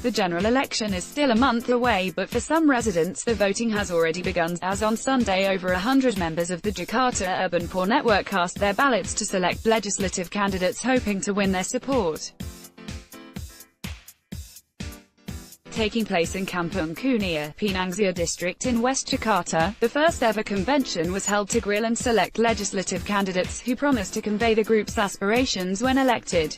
The general election is still a month away, but for some residents the voting has already begun, as on Sunday over 100 members of the Jakarta Urban Poor Network cast their ballots to select legislative candidates hoping to win their support. Taking place in Kampung Kunia, Pinangsia district in West Jakarta, the first ever convention was held to grill and select legislative candidates who promised to convey the group's aspirations when elected.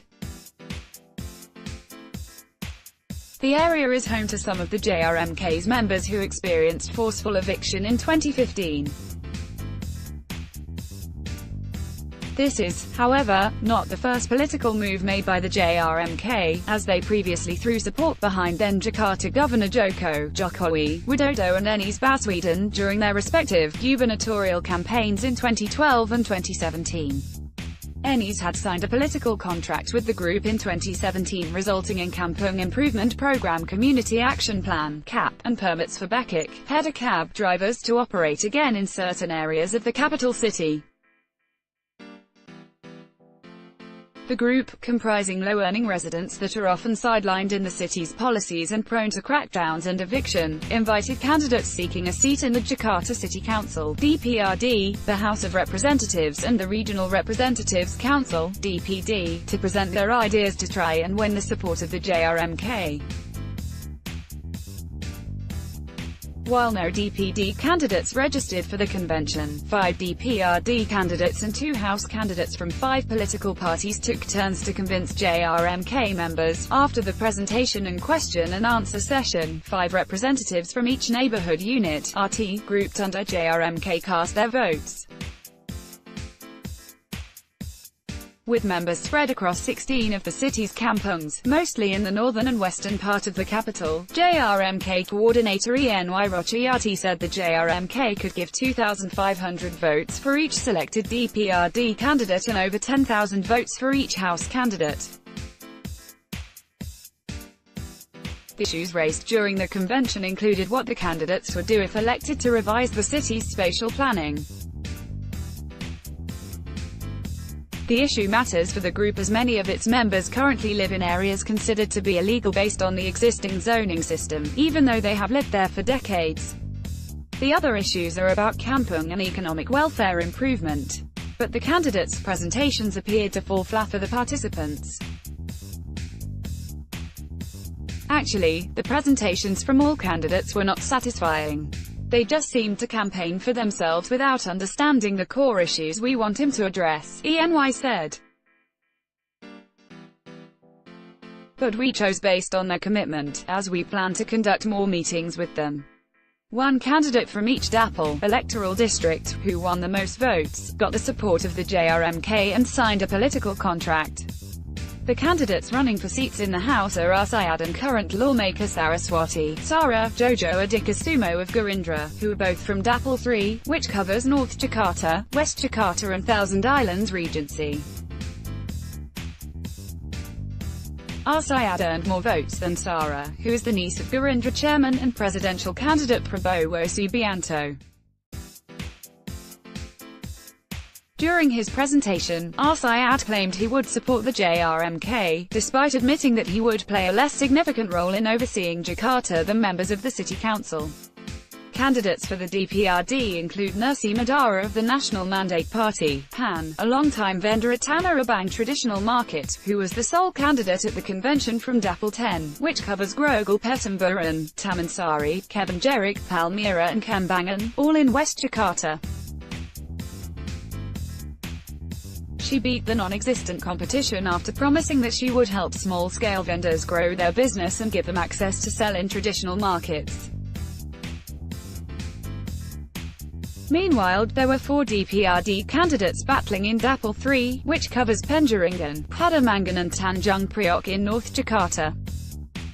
The area is home to some of the JRMK's members who experienced forceful eviction in 2015. This is, however, not the first political move made by the JRMK, as they previously threw support behind then Jakarta Governor Joko Widodo and Anies Baswedan during their respective gubernatorial campaigns in 2012 and 2017. Anies had signed a political contract with the group in 2017 resulting in Kampung Improvement Program Community Action Plan (CAP) and permits for Bekik header cab drivers to operate again in certain areas of the capital city. The group, comprising low-earning residents that are often sidelined in the city's policies and prone to crackdowns and eviction, invited candidates seeking a seat in the Jakarta City Council (DPRD), the House of Representatives and the Regional Representatives Council (DPD), to present their ideas to try and win the support of the JRMK. While no DPD candidates registered for the convention, 5 DPRD candidates and 2 House candidates from 5 political parties took turns to convince JRMK members. After the presentation and question and answer session, 5 representatives from each neighborhood unit (RT) grouped under JRMK cast their votes. With members spread across 16 of the city's kampungs, mostly in the northern and western part of the capital, JRMK coordinator Eny Rochayati said the JRMK could give 2,500 votes for each selected DPRD candidate and over 10,000 votes for each House candidate. The issues raised during the convention included what the candidates would do if elected to revise the city's spatial planning. The issue matters for the group as many of its members currently live in areas considered to be illegal based on the existing zoning system, even though they have lived there for decades. The other issues are about kampung and economic welfare improvement. But the candidates' presentations appeared to fall flat for the participants. Actually, the presentations from all candidates were not satisfying. They just seemed to campaign for themselves without understanding the core issues we want him to address, ENY said. But we chose based on their commitment, as we plan to conduct more meetings with them. One candidate from each Dapil electoral district, who won the most votes, got the support of the JRMK and signed a political contract. The candidates running for seats in the House are Arsayad and current lawmaker Saraswati Sarah Jojo Adikusumo of Gerindra, who are both from Dapil 3, which covers North Jakarta, West Jakarta and Thousand Islands Regency. Arsayad earned more votes than Sarah, who is the niece of Gerindra chairman and presidential candidate Prabowo Subianto. During his presentation, Arsayad claimed he would support the JRMK, despite admitting that he would play a less significant role in overseeing Jakarta than members of the city council. Candidates for the DPRD include Nursi Madara of the National Mandate Party, PAN, a longtime vendor at Tanah Abang Traditional Market, who was the sole candidate at the convention from Dapil 10, which covers Grogol Petamburan, Taman Sari, Kebun Jeruk, Palmyra and Kembangan, all in West Jakarta. She beat the non-existent competition after promising that she would help small-scale vendors grow their business and give them access to sell in traditional markets. Meanwhile, there were 4 DPRD candidates battling in Dapil 3, which covers Penjaringan, Pademangan and Tanjung Priok in North Jakarta.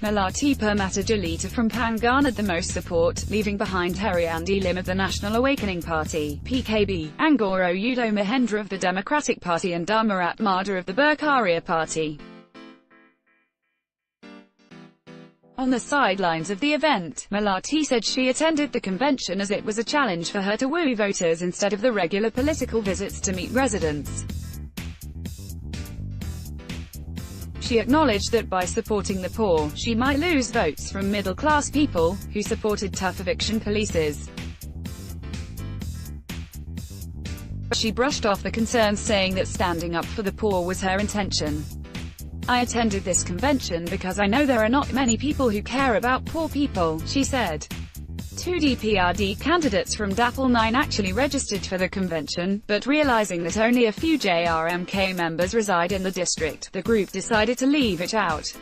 Melati Permata Jalita from PAN garnered the most support, leaving behind Heriandi Lim of the National Awakening Party, PKB, Anggoro Yudo Mahendra of the Democratic Party and Dharmarat Mada of the Berkarya Party. On the sidelines of the event, Melati said she attended the convention as it was a challenge for her to woo voters instead of the regular political visits to meet residents. She acknowledged that by supporting the poor, she might lose votes from middle-class people, who supported tough eviction policies. She brushed off the concerns, saying that standing up for the poor was her intention. "I attended this convention because I know there are not many people who care about poor people," she said. Two DPRD candidates from DAPL 9 actually registered for the convention, but realizing that only a few JRMK members reside in the district, the group decided to leave it out.